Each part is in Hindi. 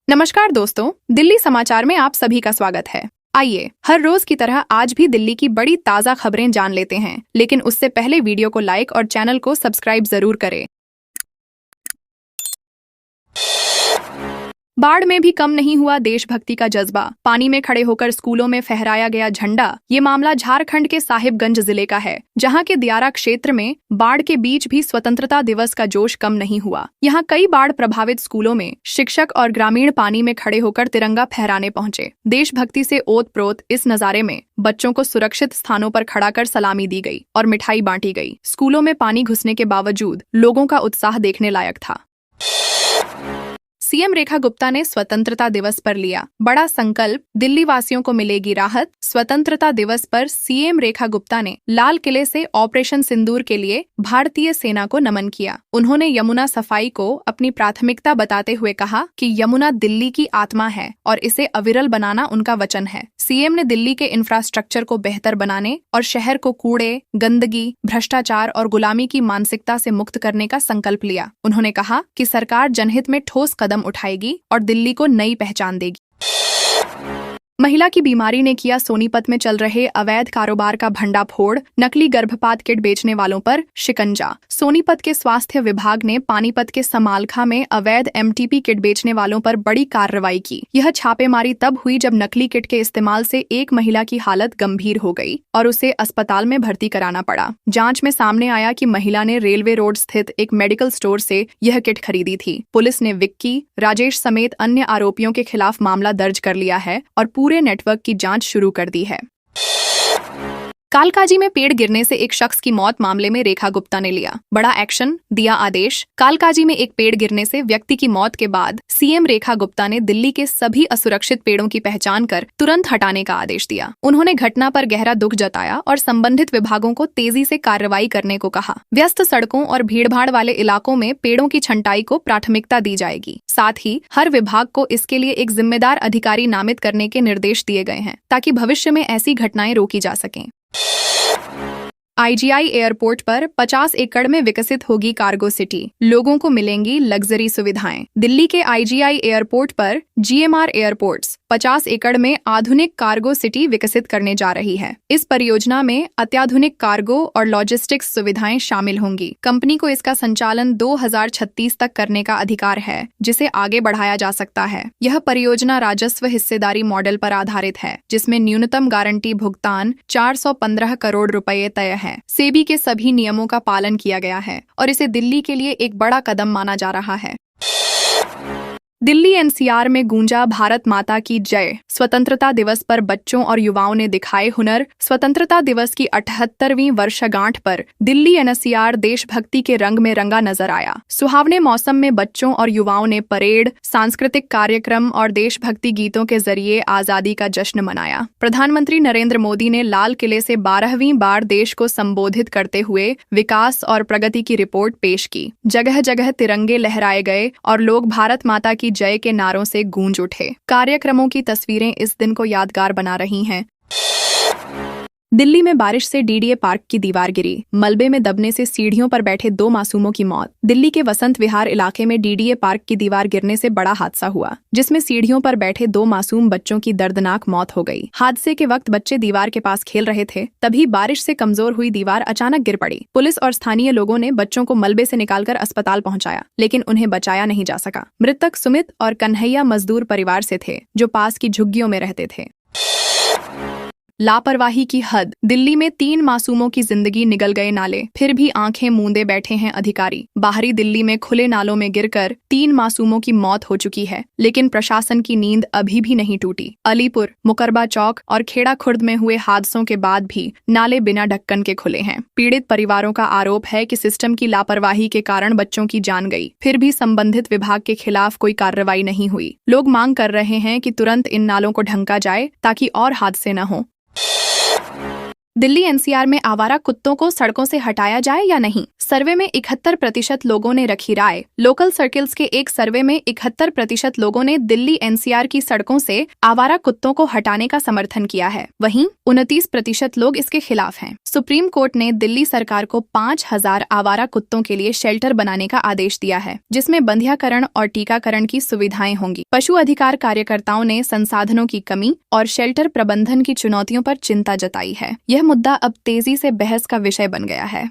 नमस्कार दोस्तों, दिल्ली समाचार में आप सभी का स्वागत है। आइए हर रोज की तरह आज भी दिल्ली की बड़ी ताज़ा खबरें जान लेते हैं, लेकिन उससे पहले वीडियो को लाइक और चैनल को सब्सक्राइब जरूर करें। बाढ़ में भी कम नहीं हुआ देशभक्ति का जज्बा, पानी में खड़े होकर स्कूलों में फहराया गया झंडा। ये मामला झारखंड के साहिबगंज जिले का है, जहां के दियारा क्षेत्र में बाढ़ के बीच भी स्वतंत्रता दिवस का जोश कम नहीं हुआ। यहां कई बाढ़ प्रभावित स्कूलों में शिक्षक और ग्रामीण पानी में खड़े होकर तिरंगा फहराने पहुंचे। देशभक्ति से ओत-प्रोत इस नजारे में बच्चों को सुरक्षित स्थानों पर खड़ा कर सलामी दी गई और मिठाई बांटी गई। स्कूलों में पानी घुसने के बावजूद लोगों का उत्साह देखने लायक था। सीएम रेखा गुप्ता ने स्वतंत्रता दिवस पर लिया बड़ा संकल्प, दिल्ली वासियों को मिलेगी राहत। स्वतंत्रता दिवस पर सीएम रेखा गुप्ता ने लाल किले से ऑपरेशन सिंदूर के लिए भारतीय सेना को नमन किया। उन्होंने यमुना सफाई को अपनी प्राथमिकता बताते हुए कहा कि यमुना दिल्ली की आत्मा है और इसे अविरल बनाना उनका वचन है। सीएम ने दिल्ली के इंफ्रास्ट्रक्चर को बेहतर बनाने और शहर को कूड़े, गंदगी, भ्रष्टाचार और गुलामी की मानसिकता से मुक्त करने का संकल्प लिया। उन्होंने कहा कि सरकार जनहित में ठोस कदम उठाएगी और दिल्ली को नई पहचान देगी। महिला की बीमारी ने किया सोनीपत में चल रहे अवैध कारोबार का भंडाफोड़, नकली गर्भपात किट बेचने वालों पर शिकंजा। सोनीपत के स्वास्थ्य विभाग ने पानीपत के समालखा में अवैध एमटीपी किट बेचने वालों पर बड़ी कार्रवाई की। यह छापेमारी तब हुई जब नकली किट के इस्तेमाल से एक महिला की हालत गंभीर हो गई और उसे अस्पताल में भर्ती कराना पड़ा। जांच में सामने आया कि महिला ने रेलवे रोड स्थित एक मेडिकल स्टोर से यह किट खरीदी थी। पुलिस ने विक्की, राजेश समेत अन्य आरोपियों के खिलाफ मामला दर्ज कर लिया है और पूरे नेटवर्क की जांच शुरू कर दी है। कालकाजी में पेड़ गिरने से एक शख्स की मौत मामले में रेखा गुप्ता ने लिया बड़ा एक्शन, दिया आदेश। कालकाजी में एक पेड़ गिरने से व्यक्ति की मौत के बाद सीएम रेखा गुप्ता ने दिल्ली के सभी असुरक्षित पेड़ों की पहचान कर तुरंत हटाने का आदेश दिया। उन्होंने घटना पर गहरा दुख जताया और संबंधित विभागों को तेजी से कार्रवाई करने को कहा। व्यस्त सड़कों और भीड़भाड़ वाले इलाकों में पेड़ों की छंटाई को प्राथमिकता दी जाएगी। साथ ही हर विभाग को इसके लिए एक जिम्मेदार अधिकारी नामित करने के निर्देश दिए गए हैं, ताकि भविष्य में ऐसी घटनाएं रोकी जा सकें। आईजीआई एयरपोर्ट पर 50 एकड़ में विकसित होगी कार्गो सिटी, लोगों को मिलेंगी लग्जरी सुविधाएं। दिल्ली के आईजीआई एयरपोर्ट पर जीएमआर एयरपोर्ट्स 50 एकड़ में आधुनिक कार्गो सिटी विकसित करने जा रही है। इस परियोजना में अत्याधुनिक कार्गो और लॉजिस्टिक्स सुविधाएं शामिल होंगी। कंपनी को इसका संचालन 2036 तक करने का अधिकार है, जिसे आगे बढ़ाया जा सकता है। यह परियोजना राजस्व हिस्सेदारी मॉडल पर आधारित है, जिसमें न्यूनतम गारंटी भुगतान 415 करोड़ रुपए तय है। सेबी के सभी नियमों का पालन किया गया है और इसे दिल्ली के लिए एक बड़ा कदम माना जा रहा है। दिल्ली एनसीआर में गूंजा भारत माता की जय। स्वतंत्रता दिवस पर बच्चों और युवाओं ने दिखाए हुनर। स्वतंत्रता दिवस की 78वीं वर्षगांठ पर दिल्ली एनसीआर देशभक्ति के रंग में रंगा नजर आया। सुहावने मौसम में बच्चों और युवाओं ने परेड, सांस्कृतिक कार्यक्रम और देशभक्ति गीतों के जरिए आजादी का जश्न मनाया। प्रधानमंत्री नरेंद्र मोदी ने लाल किले से 12वीं बार देश को संबोधित करते हुए विकास और प्रगति की रिपोर्ट पेश की। जगह जगह तिरंगे लहराए गए और लोग भारत माता की जय के नारों से गूंज उठे। कार्यक्रमों की तस्वीरें इस दिन को यादगार बना रही हैं। दिल्ली में बारिश से डीडीए पार्क की दीवार गिरी, मलबे में दबने से सीढ़ियों पर बैठे 2 मासूमों की मौत। दिल्ली के वसंत विहार इलाके में डीडीए पार्क की दीवार गिरने से बड़ा हादसा हुआ, जिसमें सीढ़ियों पर बैठे 2 मासूम बच्चों की दर्दनाक मौत हो गई। हादसे के वक्त बच्चे दीवार के पास खेल रहे थे, तभी बारिश से कमजोर हुई दीवार अचानक गिर पड़ी। पुलिस और स्थानीय लोगों ने बच्चों को मलबे से निकालकर अस्पताल पहुंचाया, लेकिन उन्हें बचाया नहीं जा सका। मृतक सुमित और कन्हैया मजदूर परिवार से थे, जो पास की झुग्गियों में रहते थे। लापरवाही की हद, दिल्ली में 3 मासूमों की जिंदगी निगल गए नाले, फिर भी आंखें मूंदे बैठे हैं अधिकारी। बाहरी दिल्ली में खुले नालों में गिरकर 3 मासूमों की मौत हो चुकी है, लेकिन प्रशासन की नींद अभी भी नहीं टूटी। अलीपुर, मुकरबा चौक और खेड़ा खुर्द में हुए हादसों के बाद भी नाले बिना ढक्कन के खुले हैं। पीड़ित परिवारों का आरोप है कि सिस्टम की लापरवाही के कारण बच्चों की जान गई, फिर भी संबंधित विभाग के खिलाफ कोई कार्रवाई नहीं हुई। लोग मांग कर रहे हैं कि तुरंत इन नालों को ढंका जाए, ताकि और हादसे न हों। दिल्ली एनसीआर में आवारा कुत्तों को सड़कों से हटाया जाए या नहीं। सर्वे में 71% लोगों ने रखी राय। लोकल सर्किल्स के एक सर्वे में 71% लोगों ने दिल्ली एनसीआर की सड़कों से आवारा कुत्तों को हटाने का समर्थन किया है, वहीं 29% लोग इसके खिलाफ हैं। सुप्रीम कोर्ट ने दिल्ली सरकार को 5000 आवारा कुत्तों के लिए शेल्टर बनाने का आदेश दिया है, जिसमें बंध्याकरण और टीकाकरण की सुविधाएं होंगी। पशु अधिकार कार्यकर्ताओं ने संसाधनों की कमी और शेल्टर प्रबंधन की चुनौतियों पर चिंता जताई है। यह मुद्दा अब तेजी से बहस का विषय बन गया है।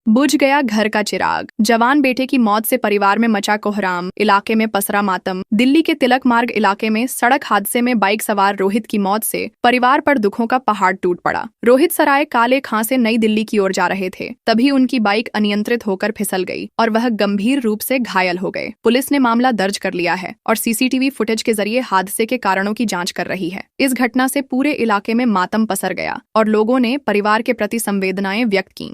बुझ गया घर का चिराग। जवान बेटे की मौत से परिवार में मचा कोहराम, इलाके में पसरा मातम। दिल्ली के तिलक मार्ग इलाके में सड़क हादसे में बाइक सवार रोहित की मौत से परिवार पर दुखों का पहाड़ टूट पड़ा। रोहित सराय काले खां से नई दिल्ली की ओर जा रहे थे, तभी उनकी बाइक अनियंत्रित होकर फिसल गई और वह गंभीर रूप से घायल हो गए। पुलिस ने मामला दर्ज कर लिया है और सीसीटीवी फुटेज के जरिए हादसे के कारणों की जाँच कर रही है। इस घटना से पूरे इलाके में मातम पसर गया और लोगों ने परिवार के प्रति संवेदनाएं व्यक्त की।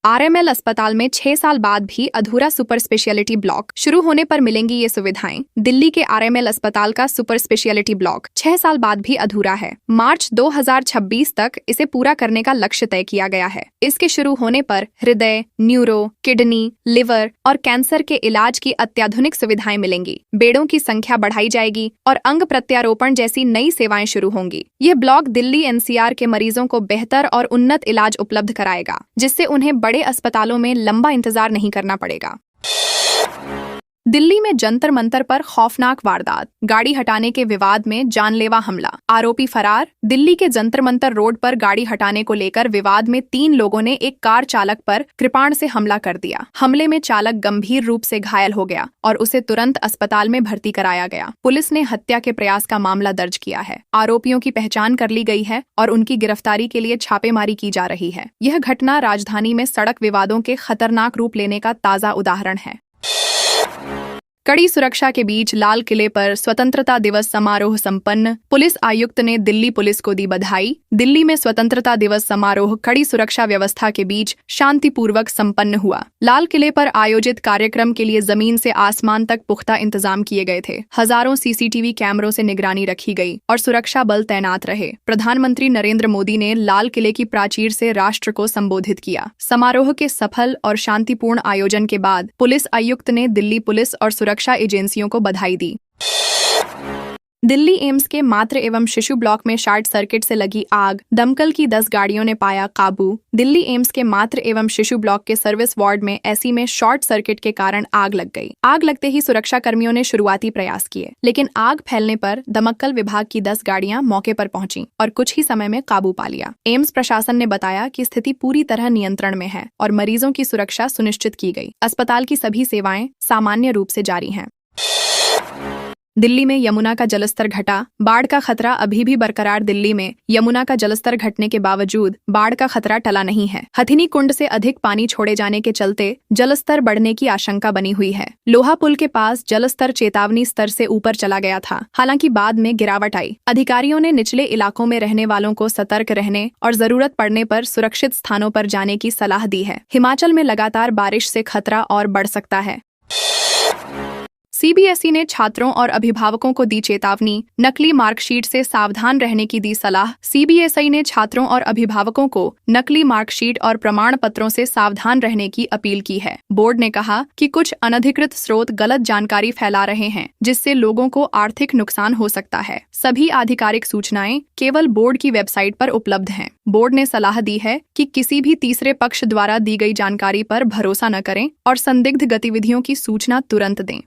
आरएमएल अस्पताल में 6 साल बाद भी अधूरा सुपर स्पेशलिटी ब्लॉक। शुरू होने पर मिलेंगी ये सुविधाएं। दिल्ली के आरएमएल अस्पताल का सुपर स्पेशलिटी ब्लॉक 6 साल बाद भी अधूरा है। मार्च 2026 तक इसे पूरा करने का लक्ष्य तय किया गया है। इसके शुरू होने पर हृदय, न्यूरो, किडनी, लिवर और कैंसर के इलाज की अत्याधुनिक सुविधाएं मिलेंगी। बेडों की संख्या बढ़ाई जाएगी और अंग प्रत्यारोपण जैसी नई सेवाएं शुरू होंगी। यह ब्लॉक दिल्ली एनसीआर के मरीजों को बेहतर और उन्नत इलाज उपलब्ध कराएगा, जिससे उन्हें बड़े अस्पतालों में लंबा इंतजार नहीं करना पड़ेगा। दिल्ली में जंतर मंतर पर खौफनाक वारदात। गाड़ी हटाने के विवाद में जानलेवा हमला, आरोपी फरार। दिल्ली के जंतर मंतर रोड पर गाड़ी हटाने को लेकर विवाद में 3 लोगों ने एक कार चालक पर कृपाण से हमला कर दिया। हमले में चालक गंभीर रूप से घायल हो गया और उसे तुरंत अस्पताल में भर्ती कराया गया। पुलिस ने हत्या के प्रयास का मामला दर्ज किया है। आरोपियों की पहचान कर ली गई है और उनकी गिरफ्तारी के लिए छापेमारी की जा रही है। यह घटना राजधानी में सड़क विवादों के खतरनाक रूप लेने का ताजा उदाहरण है। कड़ी सुरक्षा के बीच लाल किले पर स्वतंत्रता दिवस समारोह संपन्न। पुलिस आयुक्त ने दिल्ली पुलिस को दी बधाई। दिल्ली में स्वतंत्रता दिवस समारोह कड़ी सुरक्षा व्यवस्था के बीच शांतिपूर्वक संपन्न हुआ। लाल किले पर आयोजित कार्यक्रम के लिए जमीन से आसमान तक पुख्ता इंतजाम किए गए थे। हजारों सीसीटीवी कैमरों से निगरानी रखी गई और सुरक्षा बल तैनात रहे। प्रधानमंत्री नरेंद्र मोदी ने लाल किले की प्राचीर से राष्ट्र को संबोधित किया। समारोह के सफल और शांतिपूर्ण आयोजन के बाद पुलिस आयुक्त ने दिल्ली पुलिस और सुरक्षा एजेंसियों को बधाई दी। दिल्ली एम्स के मातृ एवं शिशु ब्लॉक में शॉर्ट सर्किट से लगी आग। दमकल की 10 गाड़ियों ने पाया काबू। दिल्ली एम्स के मातृ एवं शिशु ब्लॉक के सर्विस वार्ड में एसी में शॉर्ट सर्किट के कारण आग लग गई। आग लगते ही सुरक्षा कर्मियों ने शुरुआती प्रयास किए, लेकिन आग फैलने पर दमकल विभाग की 10 गाड़ियां मौके पर पहुंची और कुछ ही समय में काबू पा लिया। एम्स प्रशासन ने बताया कि स्थिति पूरी तरह नियंत्रण में है और मरीजों की सुरक्षा सुनिश्चित की गई। अस्पताल की सभी सेवाएं सामान्य रूप से जारी हैं। दिल्ली में यमुना का जलस्तर घटा। बाढ़ का खतरा अभी भी बरकरार। दिल्ली में यमुना का जलस्तर घटने के बावजूद बाढ़ का खतरा टला नहीं है। हथिनी कुंड से अधिक पानी छोड़े जाने के चलते जलस्तर बढ़ने की आशंका बनी हुई है। लोहा पुल के पास जलस्तर चेतावनी स्तर से ऊपर चला गया था, हालांकि बाद में गिरावट आई। अधिकारियों ने निचले इलाकों में रहने वालों को सतर्क रहने और जरूरत पड़ने पर सुरक्षित स्थानों पर जाने की सलाह दी है। हिमाचल में लगातार बारिश से खतरा और बढ़ सकता है। सीबीएसई ने छात्रों और अभिभावकों को दी चेतावनी। नकली मार्कशीट से सावधान रहने की दी सलाह। सीबीएसई ने छात्रों और अभिभावकों को नकली मार्कशीट और प्रमाण पत्रों से सावधान रहने की अपील की है। बोर्ड ने कहा कि कुछ अनधिकृत स्रोत गलत जानकारी फैला रहे हैं, जिससे लोगों को आर्थिक नुकसान हो सकता है। सभी आधिकारिक सूचनाएं केवल बोर्ड की वेबसाइट पर उपलब्ध हैं। बोर्ड ने सलाह दी है कि किसी भी तीसरे पक्ष द्वारा दी गई जानकारी पर भरोसा न करें और संदिग्ध गतिविधियों की सूचना तुरंत दें।